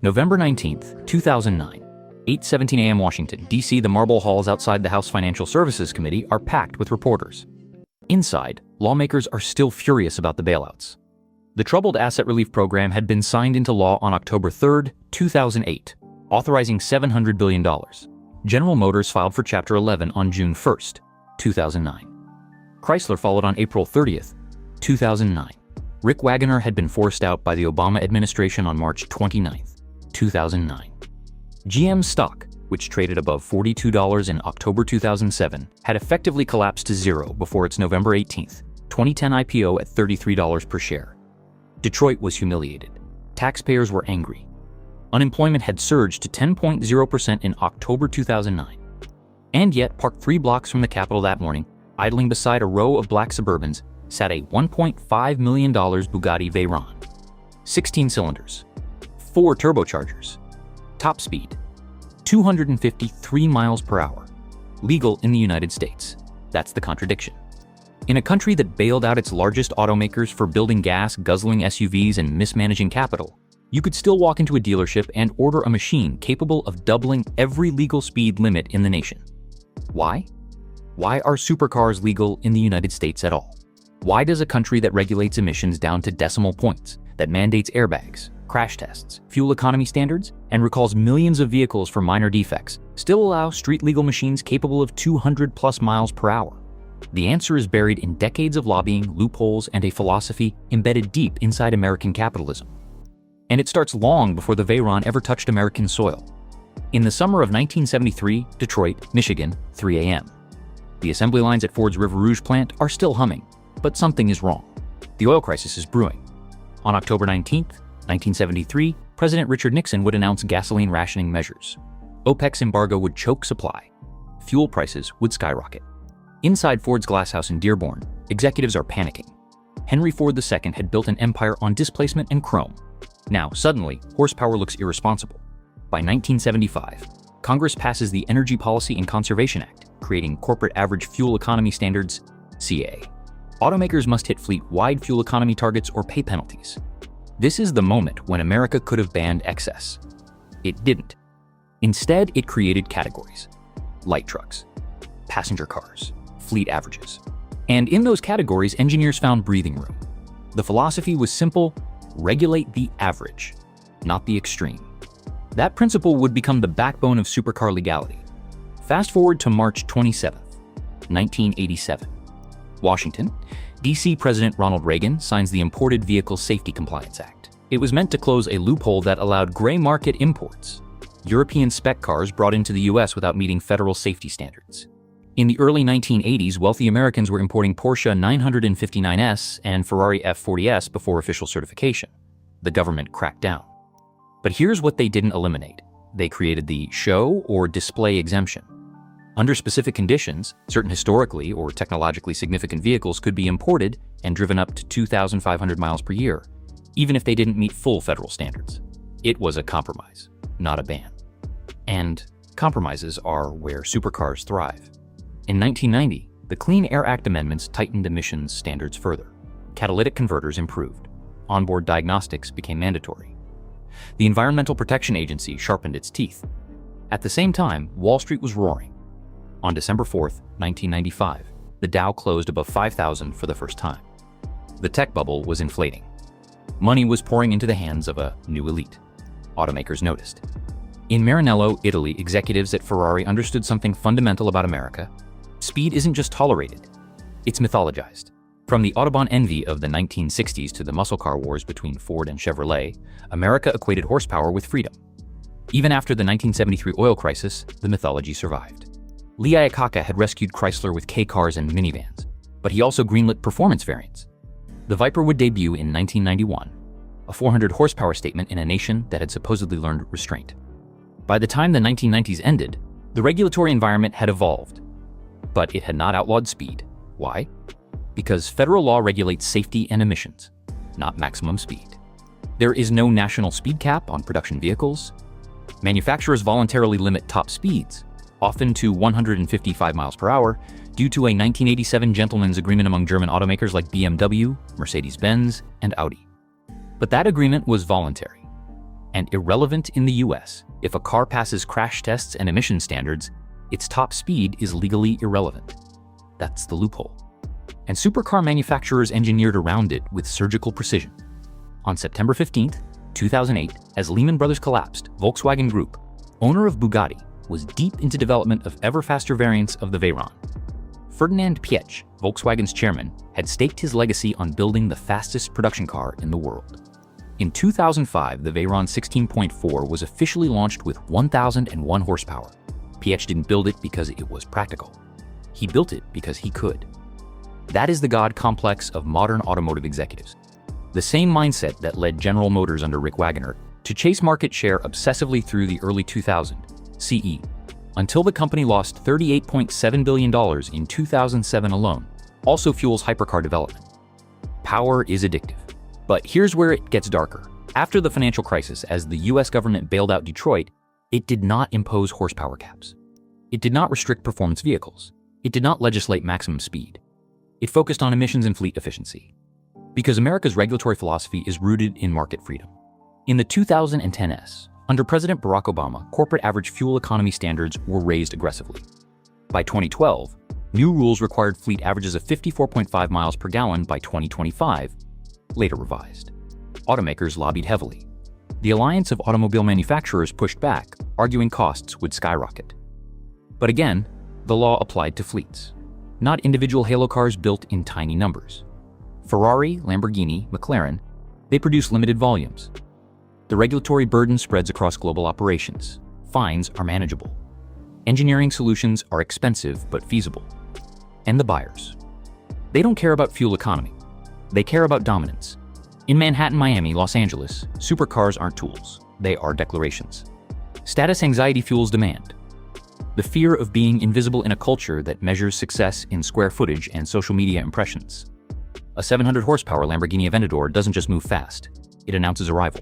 November 19th, 2009. 8:17 a.m. Washington, D.C. The marble halls outside the House Financial Services Committee are packed with reporters. Inside, lawmakers are still furious about the bailouts. The Troubled Asset Relief Program had been signed into law on October 3rd, 2008, authorizing $700 billion. General Motors filed for Chapter 11 on June 1st, 2009. Chrysler followed on April 30th, 2009. Rick Wagoner had been forced out by the Obama administration on March 29th, 2009. GM stock, which traded above $42 in October 2007, had effectively collapsed to zero before its November 18th, 2010 IPO at $33 per share. Detroit was humiliated. Taxpayers were angry. Unemployment had surged to 10.0% in October 2009. And yet, parked 3 blocks from the Capitol that morning, idling beside a row of black Suburbans, sat a $1.5 million Bugatti Veyron. 16 cylinders, 4 turbochargers, top speed, 253 miles per hour, legal in the United States. That's the contradiction. In a country that bailed out its largest automakers for building gas-guzzling SUVs and mismanaging capital, you could still walk into a dealership and order a machine capable of doubling every legal speed limit in the nation. Why? Why are supercars legal in the United States at all? Why does a country that regulates emissions down to decimal points, that mandates airbags, crash tests, fuel economy standards, and recalls millions of vehicles for minor defects, still allow street-legal machines capable of 200+ miles per hour? The answer is buried in decades of lobbying, loopholes, and a philosophy embedded deep inside American capitalism. And it starts long before the Veyron ever touched American soil. In the summer of 1973, Detroit, Michigan, 3 a.m. The assembly lines at Ford's River Rouge plant are still humming, but something is wrong. The oil crisis is brewing. On October 19th, 1973, President Richard Nixon would announce gasoline rationing measures. OPEC's embargo would choke supply. Fuel prices would skyrocket. Inside Ford's glasshouse in Dearborn, executives are panicking. Henry Ford II had built an empire on displacement and chrome. Now, suddenly, horsepower looks irresponsible. By 1975, Congress passes the Energy Policy and Conservation Act, creating Corporate Average Fuel Economy Standards, CA. Automakers must hit fleet-wide fuel economy targets or pay penalties. This is the moment when America could have banned excess. It didn't. Instead, it created categories: light trucks, passenger cars, fleet averages. And in those categories, engineers found breathing room. The philosophy was simple: regulate the average, not the extreme. That principle would become the backbone of supercar legality. Fast forward to March 27th, 1987. Washington, D.C. President Ronald Reagan signs the Imported Vehicle Safety Compliance Act. It was meant to close a loophole that allowed gray market imports, European spec cars brought into the U.S. without meeting federal safety standards. In the early 1980s, wealthy Americans were importing Porsche 959S and Ferrari F40S before official certification. The government cracked down. But here's what they didn't eliminate. They created the show or display exemption. Under specific conditions, certain historically or technologically significant vehicles could be imported and driven up to 2,500 miles per year, even if they didn't meet full federal standards. It was a compromise, not a ban. And compromises are where supercars thrive. In 1990, the Clean Air Act amendments tightened emissions standards further. Catalytic converters improved. Onboard diagnostics became mandatory. The Environmental Protection Agency sharpened its teeth. At the same time, Wall Street was roaring. On December 4th, 1995, the Dow closed above 5,000 for the first time. The tech bubble was inflating. Money was pouring into the hands of a new elite. Automakers noticed. In Maranello, Italy, executives at Ferrari understood something fundamental about America. Speed isn't just tolerated, it's mythologized. From the Autobahn envy of the 1960s to the muscle car wars between Ford and Chevrolet, America equated horsepower with freedom. Even after the 1973 oil crisis, the mythology survived. Lee Iacocca had rescued Chrysler with K-cars and minivans, but he also greenlit performance variants. The Viper would debut in 1991, a 400 horsepower statement in a nation that had supposedly learned restraint. By the time the 1990s ended, the regulatory environment had evolved, but it had not outlawed speed. Why? Because federal law regulates safety and emissions, not maximum speed. There is no national speed cap on production vehicles. Manufacturers voluntarily limit top speeds, often to 155 miles per hour, due to a 1987 gentleman's agreement among German automakers like BMW, Mercedes-Benz, and Audi. But that agreement was voluntary. and irrelevant in the US. If a car passes crash tests and emission standards, its top speed is legally irrelevant. That's the loophole. And supercar manufacturers engineered around it with surgical precision. On September 15, 2008, as Lehman Brothers collapsed, Volkswagen Group, owner of Bugatti, was deep into development of ever faster variants of the Veyron. Ferdinand Piëch, Volkswagen's chairman, had staked his legacy on building the fastest production car in the world. In 2005, the Veyron 16.4 was officially launched with 1,001 horsepower. Piëch didn't build it because it was practical. He built it because he could. That is the God complex of modern automotive executives. The same mindset that led General Motors under Rick Wagoner to chase market share obsessively through the early 2000s, CE, until the company lost $38.7 billion in 2007 alone, also fuels hypercar development. Power is addictive. But here's where it gets darker. After the financial crisis, as the US government bailed out Detroit, it did not impose horsepower caps. It did not restrict performance vehicles. It did not legislate maximum speed. It focused on emissions and fleet efficiency. Because America's regulatory philosophy is rooted in market freedom. In the 2010s, under President Barack Obama, corporate average fuel economy standards were raised aggressively. By 2012, new rules required fleet averages of 54.5 miles per gallon by 2025, later revised. Automakers lobbied heavily. The Alliance of Automobile Manufacturers pushed back, arguing costs would skyrocket. But again, the law applied to fleets, not individual halo cars built in tiny numbers. Ferrari, Lamborghini, McLaren, they produce limited volumes. The regulatory burden spreads across global operations. Fines are manageable. Engineering solutions are expensive but feasible. And the buyers. They don't care about fuel economy. They care about dominance. In Manhattan, Miami, Los Angeles, supercars aren't tools. They are declarations. Status anxiety fuels demand. The fear of being invisible in a culture that measures success in square footage and social media impressions. A 700 horsepower Lamborghini Aventador doesn't just move fast, it announces arrival.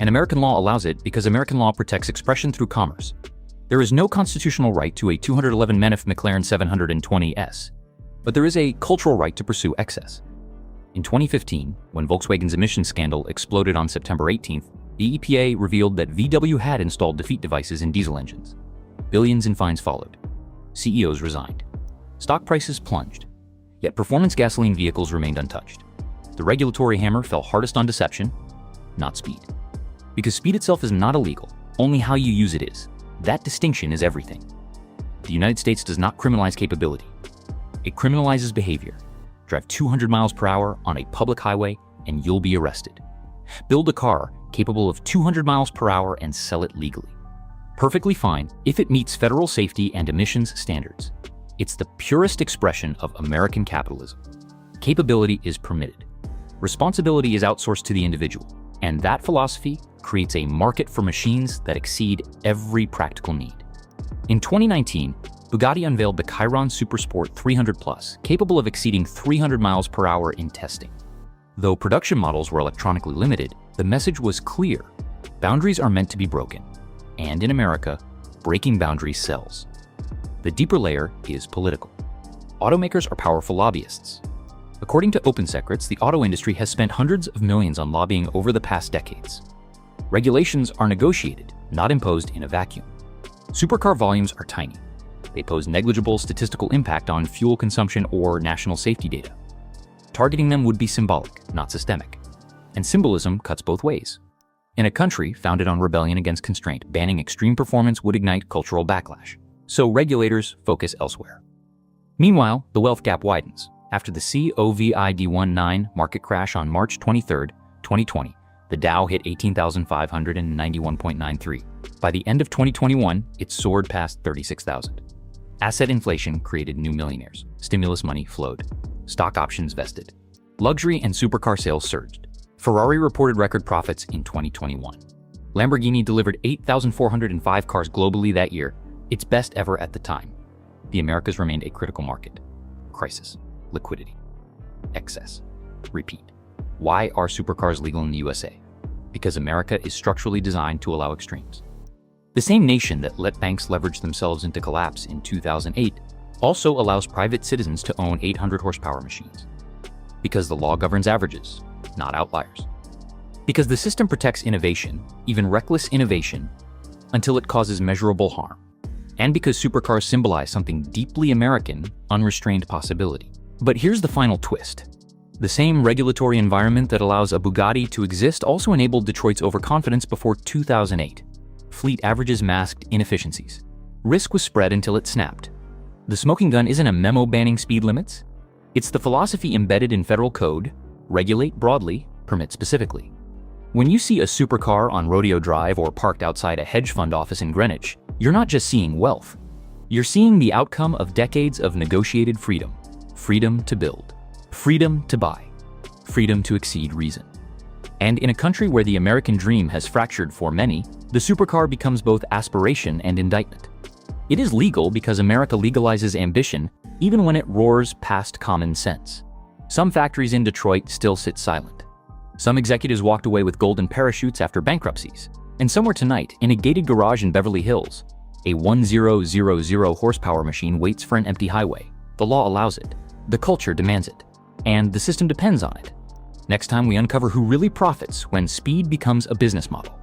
And American law allows it because American law protects expression through commerce. There is no constitutional right to a 211 Menif McLaren 720S, but there is a cultural right to pursue excess. In 2015, when Volkswagen's emissions scandal exploded on September 18th, the EPA revealed that VW had installed defeat devices in diesel engines. Billions in fines followed. CEOs resigned. Stock prices plunged. Yet performance gasoline vehicles remained untouched. The regulatory hammer fell hardest on deception, not speed. Because speed itself is not illegal, only how you use it is. That distinction is everything. The United States does not criminalize capability. It criminalizes behavior. Drive 200 miles per hour on a public highway and you'll be arrested. Build a car capable of 200 miles per hour and sell it legally. Perfectly fine if it meets federal safety and emissions standards. It's the purest expression of American capitalism. Capability is permitted. Responsibility is outsourced to the individual. And that philosophy creates a market for machines that exceed every practical need. In 2019, Bugatti unveiled the Chiron Supersport 300 Plus, capable of exceeding 300 miles per hour in testing. Though production models were electronically limited, the message was clear. Boundaries are meant to be broken. And in America, breaking boundaries sells. The deeper layer is political. Automakers are powerful lobbyists. According to Open Secrets, the auto industry has spent hundreds of millions on lobbying over the past decades. Regulations are negotiated, not imposed in a vacuum. Supercar volumes are tiny. They pose negligible statistical impact on fuel consumption or national safety data. Targeting them would be symbolic, not systemic. And symbolism cuts both ways. In a country founded on rebellion against constraint, banning extreme performance would ignite cultural backlash. So regulators focus elsewhere. Meanwhile, the wealth gap widens. After the COVID-19 market crash on March 23, 2020, the Dow hit 18,591.93. By the end of 2021, it soared past 36,000. Asset inflation created new millionaires. Stimulus money flowed. Stock options vested. Luxury and supercar sales surged. Ferrari reported record profits in 2021. Lamborghini delivered 8,405 cars globally that year, its best ever at the time. The Americas remained a critical market. Crisis. Liquidity. Excess. Repeat. Why are supercars legal in the USA? Because America is structurally designed to allow extremes. The same nation that let banks leverage themselves into collapse in 2008 also allows private citizens to own 800 horsepower machines. Because the law governs averages, not outliers. Because the system protects innovation, even reckless innovation, until it causes measurable harm. And because supercars symbolize something deeply American, unrestrained possibility. But here's the final twist. The same regulatory environment that allows a Bugatti to exist also enabled Detroit's overconfidence before 2008. Fleet averages masked inefficiencies. Risk was spread until it snapped. The smoking gun isn't a memo banning speed limits. It's the philosophy embedded in federal code: regulate broadly, permit specifically. When you see a supercar on Rodeo Drive or parked outside a hedge fund office in Greenwich, you're not just seeing wealth. You're seeing the outcome of decades of negotiated freedom. Freedom to build. Freedom to buy. Freedom to exceed reason. And in a country where the American dream has fractured for many, the supercar becomes both aspiration and indictment. It is legal because America legalizes ambition even when it roars past common sense. Some factories in Detroit still sit silent. Some executives walked away with golden parachutes after bankruptcies. And somewhere tonight, in a gated garage in Beverly Hills, a 1000 horsepower machine waits for an empty highway. The law allows it. The culture demands it. And the system depends on it. Next time we uncover who really profits when speed becomes a business model.